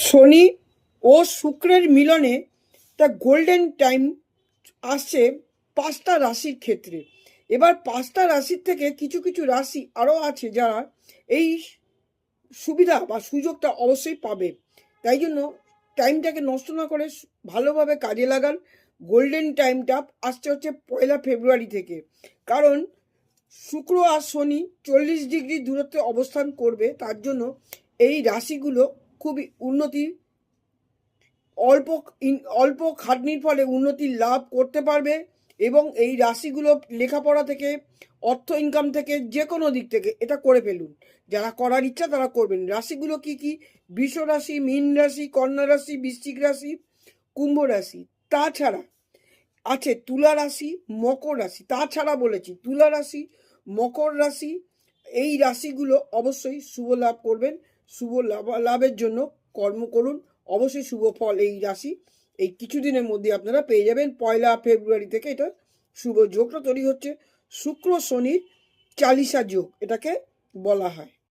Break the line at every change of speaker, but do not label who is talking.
শনি ও শুক্রের মিলনে তা গোল্ডেন টাইম আসছে 5টা রাশির ক্ষেত্রে। এবার 5টা রাশির থেকে কিছু কিছু রাশি আরও আছে যারা এই সুবিধা বা সুযোগটা অবশ্যই পাবে। তাই জন্য টাইমটাকে নষ্ট না করে ভালোভাবে কাজে লাগান। গোল্ডেন টাইমটা আসছে হচ্ছে 1 ফেব্রুয়ারি থেকে। কারণ শুক্র আর শনি 40 ডিগ্রি দূরত্বে অবস্থান করবে, তার জন্য এই রাশিগুলো খুবই উন্নতি, অল্প অল্প খাটনির ফলে উন্নতি লাভ করতে পারবে। এবং এই রাশিগুলো লেখাপড়া থেকে, অর্থ ইনকাম থেকে, যে কোনো দিক থেকে এটা করে ফেলুন। যারা করার ইচ্ছা তারা করবেন। রাশিগুলো কি কি? বৃষ রাশি, মীন রাশি, কন্যা রাশি, বৃশ্চিক রাশি, কুম্ভ রাশি। তাছাড়া আছে তুলা রাশি, মকর রাশি। তাছাড়া বলেছি তুলা রাশি, মকর রাশি, এই রাশিগুলো অবশ্যই শুভ লাভ করবেন। শুভ লাভের জন্য কর্ম করুন, অবশ্যই শুভ ফল এই রাশি এই কিছুদিনের মধ্যে আপনারা পেয়ে যাবেন। 1 ফেব্রুয়ারি থেকে এটা শুভ যোগটা তৈরি হচ্ছে। শুক্র শনির চালিসা যোগ এটাকে বলা হয়।